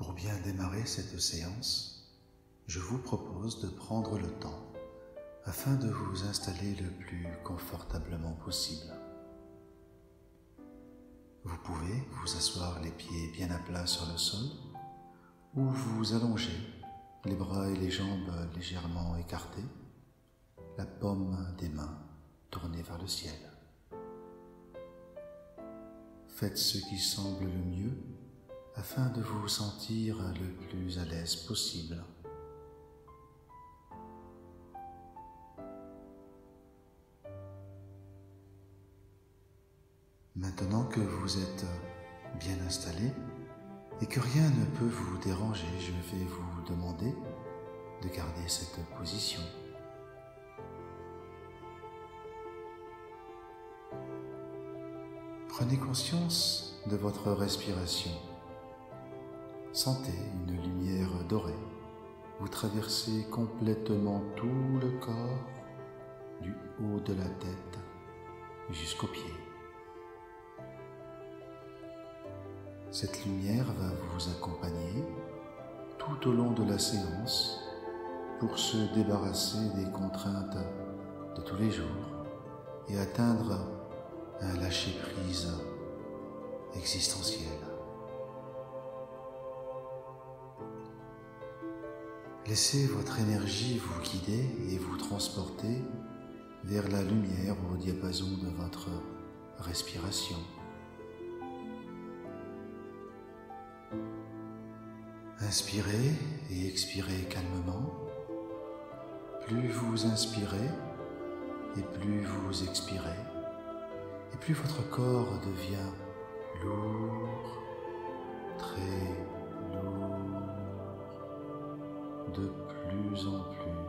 Pour bien démarrer cette séance, je vous propose de prendre le temps afin de vous installer le plus confortablement possible. Vous pouvez vous asseoir les pieds bien à plat sur le sol ou vous allonger, les bras et les jambes légèrement écartés, la paume des mains tournée vers le ciel. Faites ce qui semble le mieux afin de vous sentir le plus à l'aise possible. Maintenant que vous êtes bien installé et que rien ne peut vous déranger, je vais vous demander de garder cette position. Prenez conscience de votre respiration. Sentez une lumière dorée vous traverser complètement tout le corps, du haut de la tête jusqu'aux pieds. Cette lumière va vous accompagner tout au long de la séance pour se débarrasser des contraintes de tous les jours et atteindre un lâcher-prise existentiel. Laissez votre énergie vous guider et vous transporter vers la lumière au diapason de votre respiration. Inspirez et expirez calmement. Plus vous inspirez et plus vous expirez, et plus votre corps devient lourd, très lourd, de plus en plus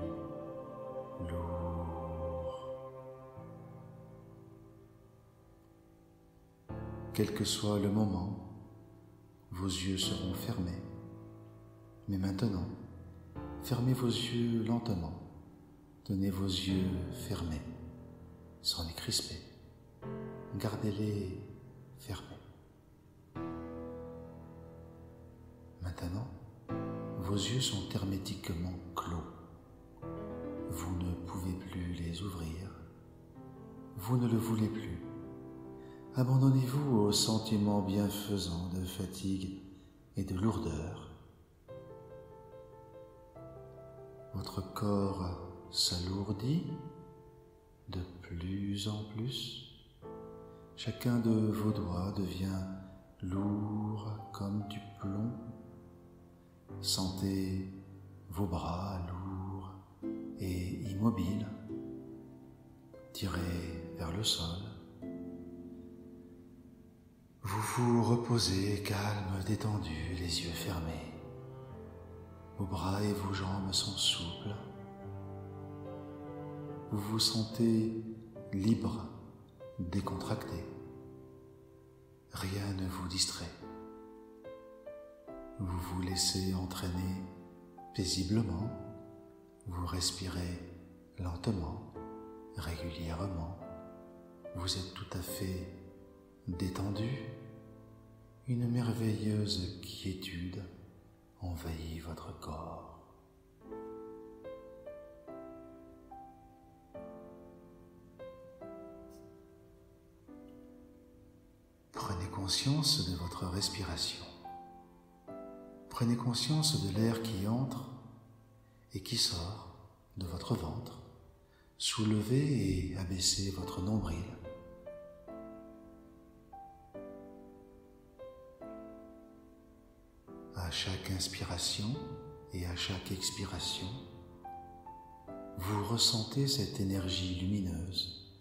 lourd. Quel que soit le moment, vos yeux seront fermés. Mais maintenant, fermez vos yeux lentement. Tenez vos yeux fermés, sans les crisper. Gardez-les fermés. Maintenant, vos yeux sont hermétiquement clos. Vous ne pouvez plus les ouvrir. Vous ne le voulez plus. Abandonnez-vous aux sentiments bienfaisants de fatigue et de lourdeur. Votre corps s'alourdit de plus en plus. Chacun de vos doigts devient lourd comme du plomb. Sentez vos bras lourds et immobiles, tirés vers le sol. Vous vous reposez calme, détendu, les yeux fermés. Vos bras et vos jambes sont souples. Vous vous sentez libre, décontracté. Rien ne vous distrait. Vous vous laissez entraîner paisiblement. Vous respirez lentement, régulièrement. Vous êtes tout à fait détendu. Une merveilleuse quiétude envahit votre corps. Prenez conscience de votre respiration. Prenez conscience de l'air qui entre et qui sort de votre ventre. Soulevez et abaissez votre nombril. À chaque inspiration et à chaque expiration, vous ressentez cette énergie lumineuse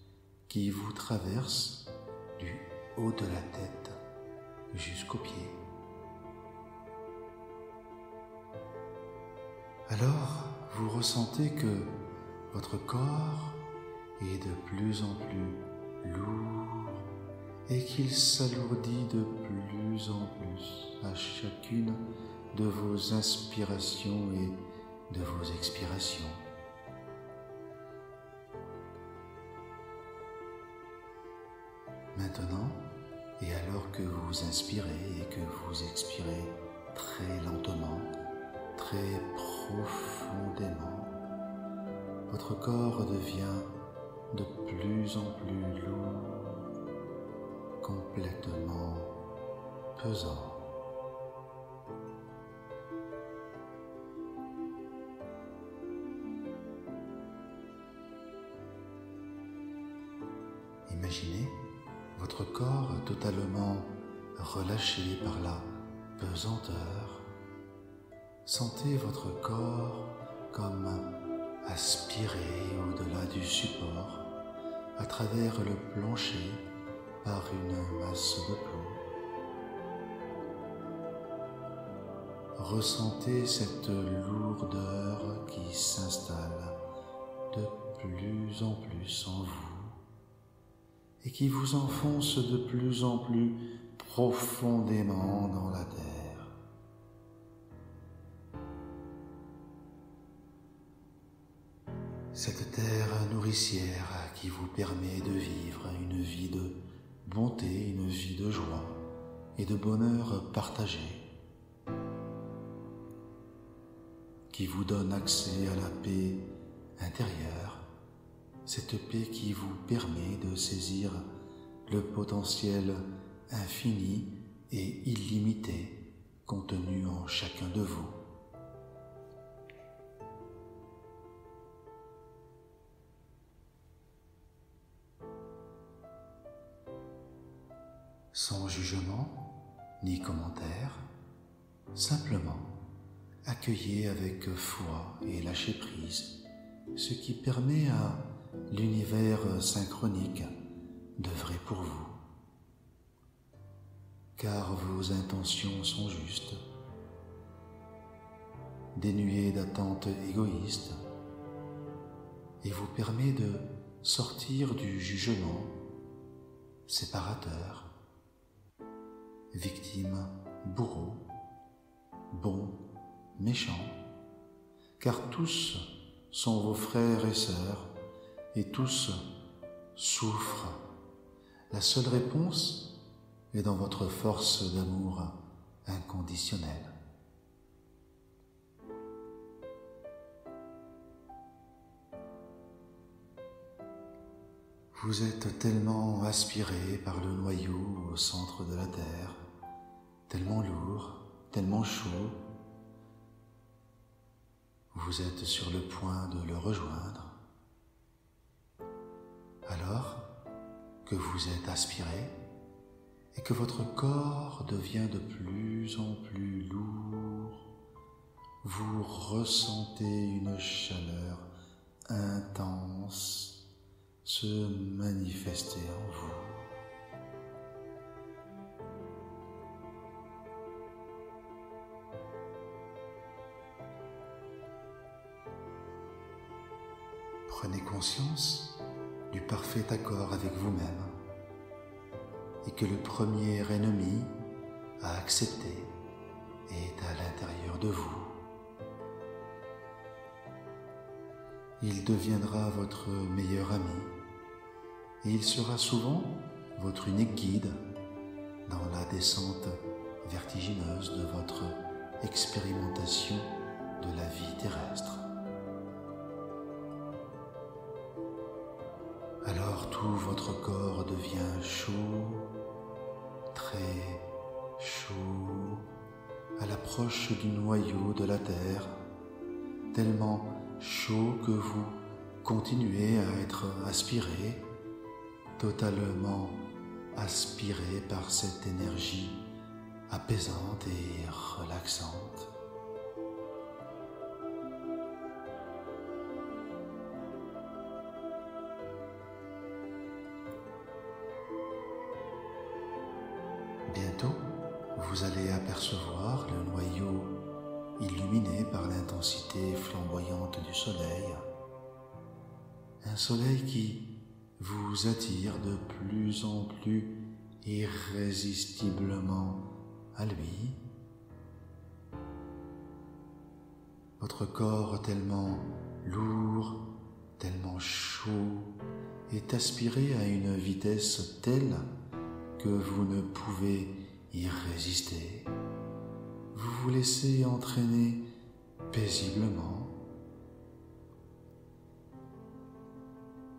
qui vous traverse du haut de la tête jusqu'aux pieds. Alors, vous ressentez que votre corps est de plus en plus lourd et qu'il s'alourdit de plus en plus à chacune de vos inspirations et de vos expirations. Maintenant, et alors que vous inspirez et que vous expirez très lentement, très profondément. Votre corps devient de plus en plus lourd, complètement pesant. Imaginez votre corps totalement relâché par la pesanteur. Sentez votre corps comme aspiré au-delà du support, à travers le plancher par une masse de plomb. Ressentez cette lourdeur qui s'installe de plus en plus en vous et qui vous enfonce de plus en plus profondément dans la terre. Cette terre nourricière qui vous permet de vivre une vie de bonté, une vie de joie et de bonheur partagé, qui vous donne accès à la paix intérieure, cette paix qui vous permet de saisir le potentiel infini et illimité contenu en chacun de vous. Sans jugement ni commentaire, simplement accueillez avec foi et lâcher prise, ce qui permet à l'univers synchronique d'œuvrer pour vous. Car vos intentions sont justes, dénuées d'attentes égoïstes, et vous permet de sortir du jugement séparateur, victime, bourreau, bon, méchant, car tous sont vos frères et sœurs et tous souffrent. La seule réponse est dans votre force d'amour inconditionnel. Vous êtes tellement aspiré par le noyau au centre de la Terre, tellement lourd, tellement chaud. Vous êtes sur le point de le rejoindre. Alors que vous êtes aspiré et que votre corps devient de plus en plus lourd, vous ressentez une chaleur intense se manifester en vous. Prenez conscience du parfait accord avec vous-même et que le premier ennemi à accepter est à l'intérieur de vous. Il deviendra votre meilleur ami et il sera souvent votre unique guide dans la descente vertigineuse de votre expérimentation de la vie terrestre. Alors tout votre corps devient chaud, très chaud, à l'approche du noyau de la Terre, tellement chaud que vous continuez à être aspiré, totalement aspiré par cette énergie apaisante et relaxante. Bientôt, vous allez apercevoir le noyau illuminé par l'intensité flamboyante du soleil. Un soleil qui vous attire de plus en plus irrésistiblement à lui. Votre corps tellement lourd, tellement chaud, est aspiré à une vitesse telle que vous ne pouvez y résister. Vous vous laissez entraîner paisiblement.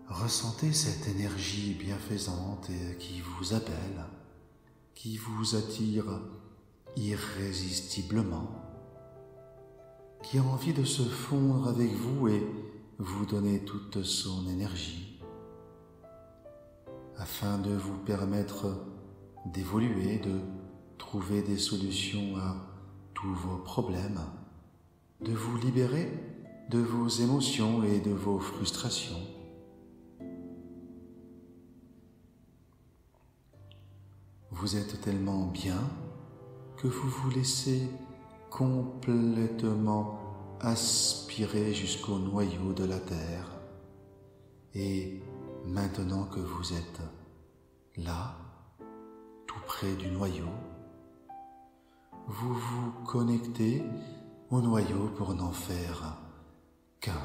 Ressentez cette énergie bienfaisante qui vous appelle, qui vous attire irrésistiblement, qui a envie de se fondre avec vous et vous donner toute son énergie, afin de vous permettre d'évoluer, de trouver des solutions à tous vos problèmes, de vous libérer de vos émotions et de vos frustrations. Vous êtes tellement bien que vous vous laissez complètement aspirer jusqu'au noyau de la terre. Et maintenant que vous êtes là, tout près du noyau, vous vous connectez au noyau pour n'en faire qu'un.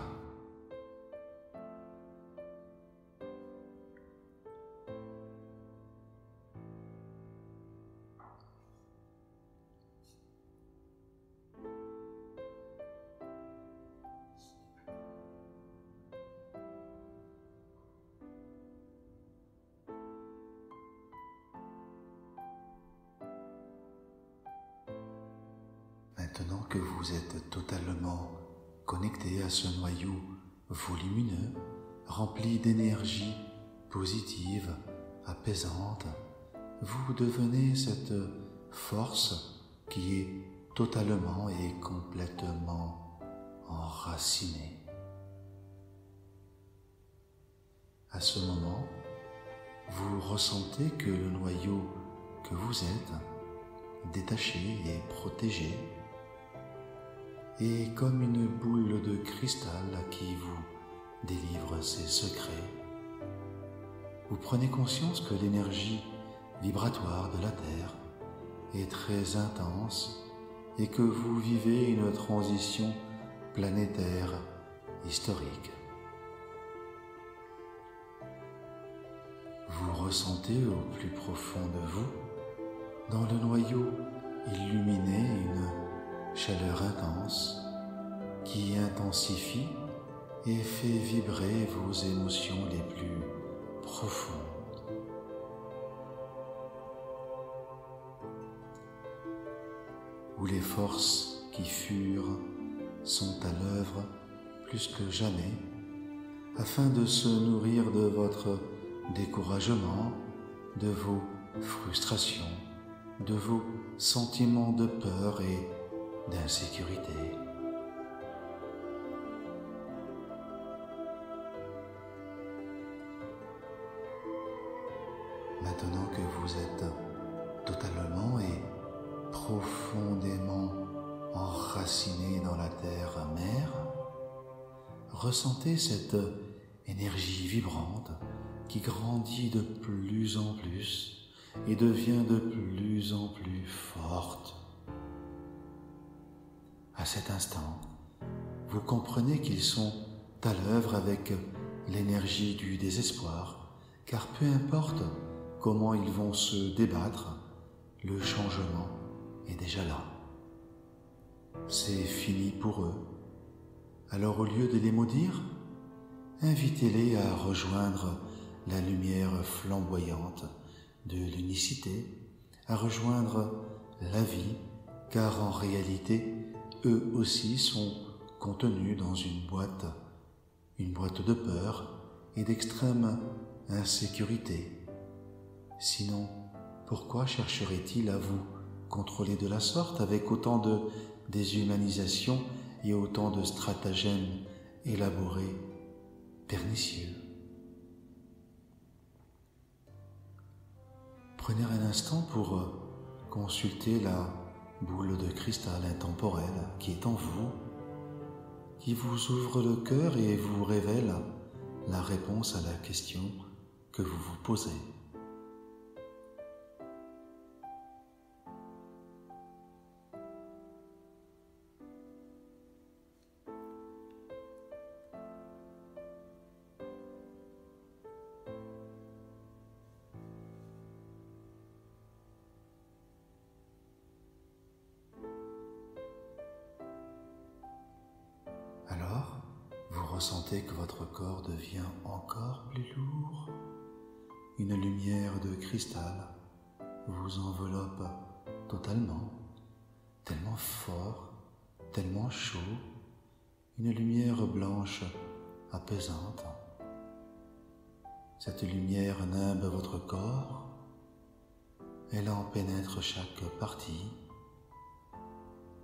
Maintenant que vous êtes totalement connecté à ce noyau volumineux, rempli d'énergie positive, apaisante, vous devenez cette force qui est totalement et complètement enracinée. À ce moment, vous ressentez que le noyau que vous êtes, détaché et protégé, est comme une boule de cristal qui vous délivre ses secrets. Vous prenez conscience que l'énergie vibratoire de la Terre est très intense et que vous vivez une transition planétaire historique. Vous ressentez au plus profond de vous, dans le noyau illuminé, une chaleur intense qui intensifie et fait vibrer vos émotions les plus profondes. Où les forces qui furent sont à l'œuvre plus que jamais afin de se nourrir de votre découragement, de vos frustrations, de vos sentiments de peur et d'insécurité. Maintenant que vous êtes totalement et profondément enraciné dans la terre-mère, ressentez cette énergie vibrante qui grandit de plus en plus et devient de plus en plus forte. À cet instant, vous comprenez qu'ils sont à l'œuvre avec l'énergie du désespoir, car peu importe comment ils vont se débattre, le changement est déjà là. C'est fini pour eux. Alors au lieu de les maudire, invitez-les à rejoindre la lumière flamboyante de l'unicité, à rejoindre la vie, car en réalité, eux aussi sont contenus dans une boîte de peur et d'extrême insécurité. Sinon, pourquoi chercherait-il à vous contrôler de la sorte avec autant de déshumanisation et autant de stratagèmes élaborés, pernicieux? Prenez un instant pour consulter la boule de cristal intemporelle qui est en vous, qui vous ouvre le cœur et vous révèle la réponse à la question que vous vous posez. ressentez que votre corps devient encore plus lourd. Une lumière de cristal vous enveloppe totalement, tellement fort, tellement chaud, une lumière blanche apaisante. Cette lumière nimbe votre corps, elle en pénètre chaque partie.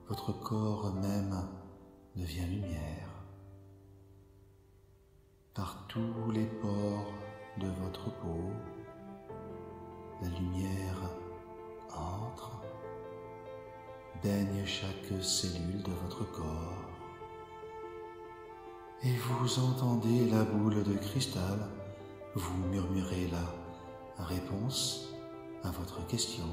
Votre corps même devient lumière. Par tous les pores de votre peau, la lumière entre, baigne chaque cellule de votre corps, et vous entendez la boule de cristal vous murmurer la réponse à votre question.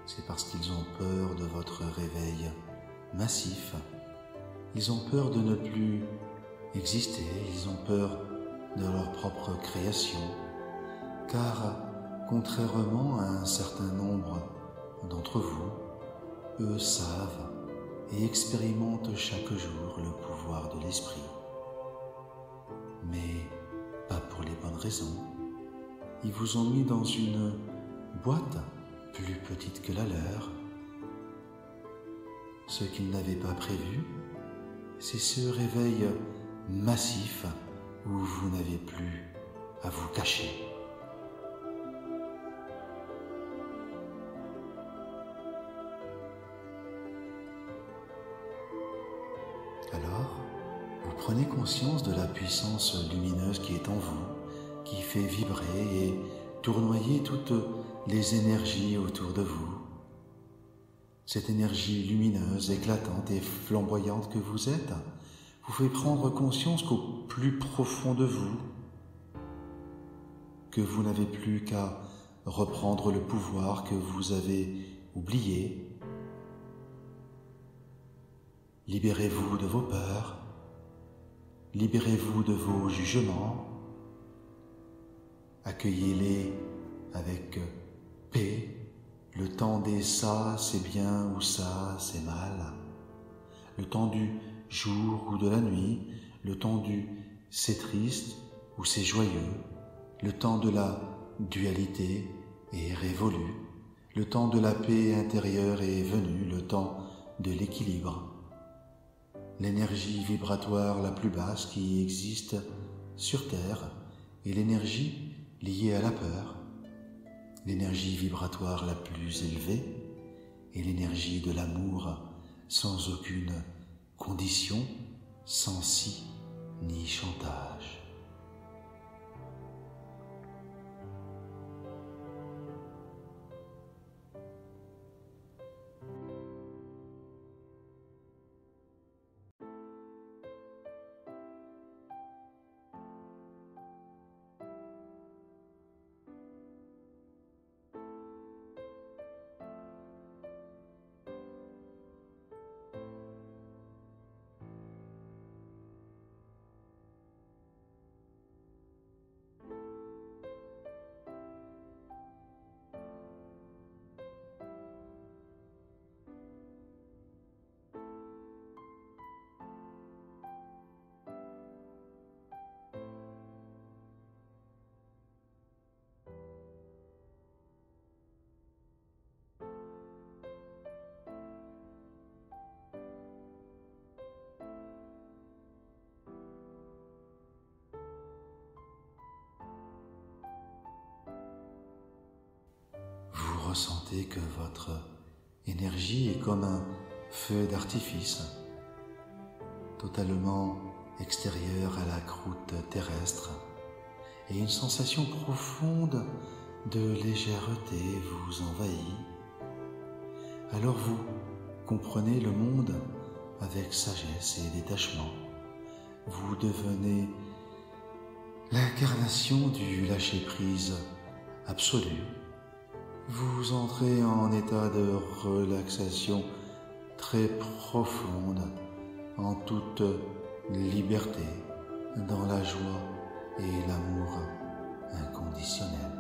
C'est parce qu'ils ont peur de votre réveil massif. Ils ont peur de ne plus exister, ils ont peur de leur propre création, car contrairement à un certain nombre d'entre vous, eux savent et expérimentent chaque jour le pouvoir de l'esprit. Mais pas pour les bonnes raisons. Ils vous ont mis dans une boîte plus petite que la leur. Ce qu'ils n'avaient pas prévu, c'est ce réveil massif où vous n'avez plus à vous cacher. Alors, vous prenez conscience de la puissance lumineuse qui est en vous, qui fait vibrer et tournoyer toutes les énergies autour de vous. Cette énergie lumineuse, éclatante et flamboyante que vous êtes, vous fait prendre conscience qu'au plus profond de vous, que vous n'avez plus qu'à reprendre le pouvoir que vous avez oublié. Libérez-vous de vos peurs, libérez-vous de vos jugements, accueillez-les avec paix, le temps des ça c'est bien ou ça c'est mal, le temps du jour ou de la nuit, le temps du c'est triste ou c'est joyeux, le temps de la dualité est révolu, le temps de la paix intérieure est venu, le temps de l'équilibre. L'énergie vibratoire la plus basse qui existe sur Terre est l'énergie liée à la peur. L'énergie vibratoire la plus élevée est l'énergie de l'amour sans aucune condition, sans si ni chantage. Vous ressentez que votre énergie est comme un feu d'artifice, totalement extérieur à la croûte terrestre, et une sensation profonde de légèreté vous envahit. Alors vous comprenez le monde avec sagesse et détachement. Vous devenez l'incarnation du lâcher-prise absolu. Vous entrez en état de relaxation très profonde, en toute liberté, dans la joie et l'amour inconditionnel.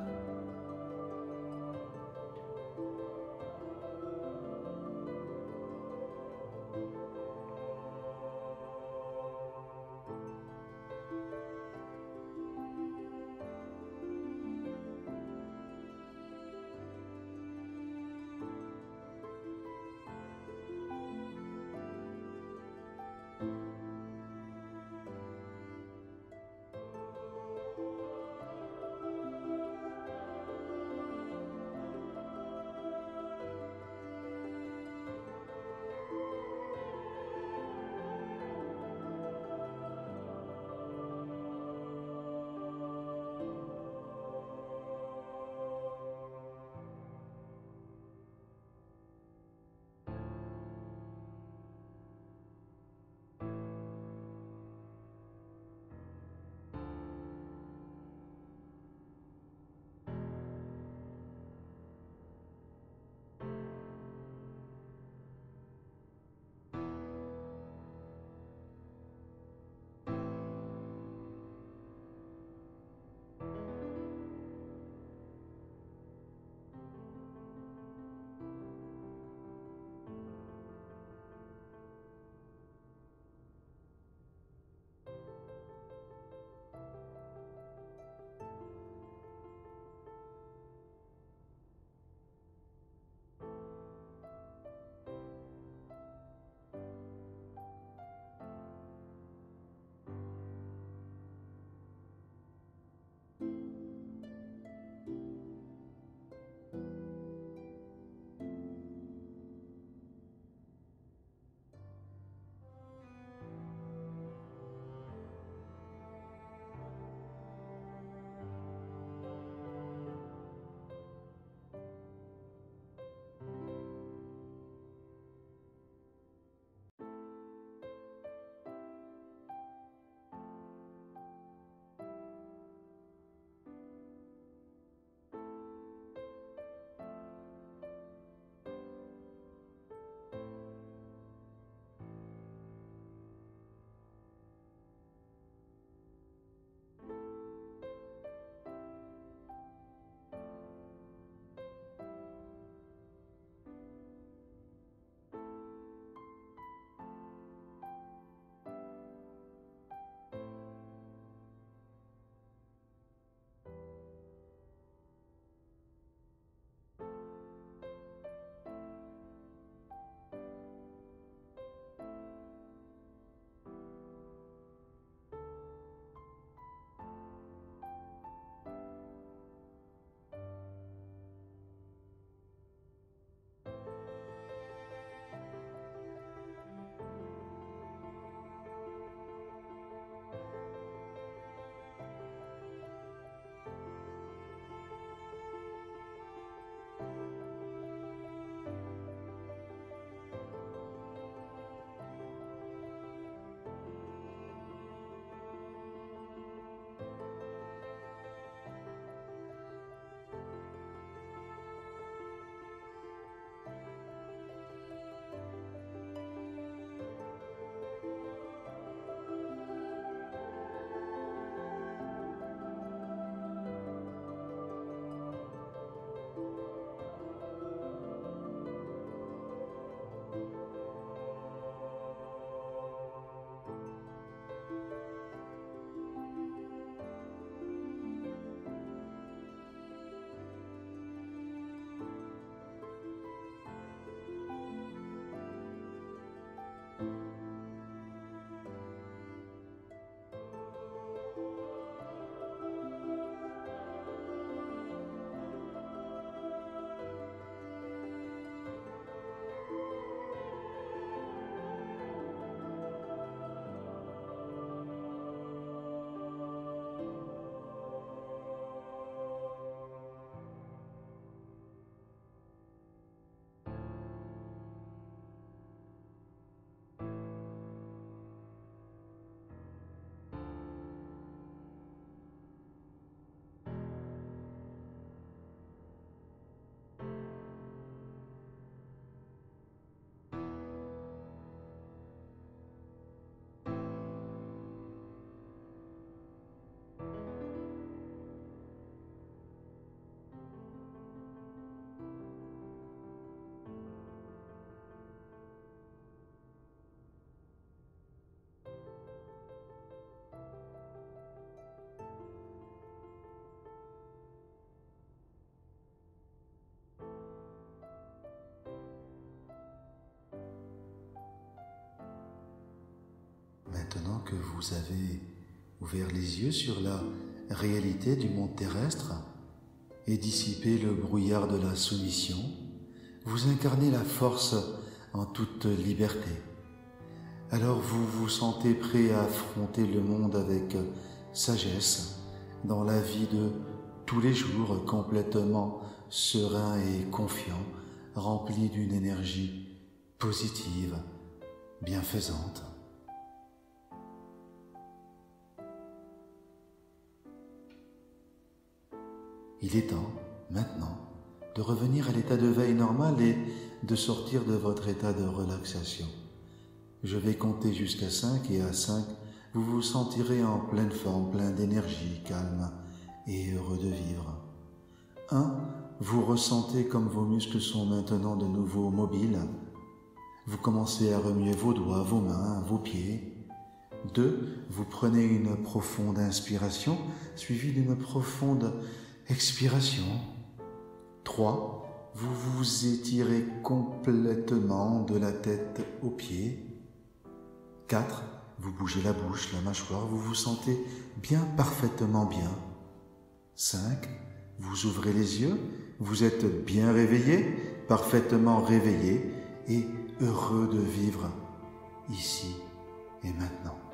Maintenant que vous avez ouvert les yeux sur la réalité du monde terrestre et dissipé le brouillard de la soumission, vous incarnez la force en toute liberté. Alors vous vous sentez prêt à affronter le monde avec sagesse dans la vie de tous les jours, complètement serein et confiant, rempli d'une énergie positive, bienfaisante. Il est temps, maintenant, de revenir à l'état de veille normal et de sortir de votre état de relaxation. Je vais compter jusqu'à 5 et à 5, vous vous sentirez en pleine forme, plein d'énergie, calme et heureux de vivre. 1. Vous ressentez comme vos muscles sont maintenant de nouveau mobiles. Vous commencez à remuer vos doigts, vos mains, vos pieds. 2. Vous prenez une profonde inspiration suivie d'une profonde expiration. 3. Vous vous étirez complètement de la tête aux pieds. 4. Vous bougez la bouche, la mâchoire, vous vous sentez bien, parfaitement bien. 5. Vous ouvrez les yeux, vous êtes bien réveillé, parfaitement réveillé et heureux de vivre ici et maintenant.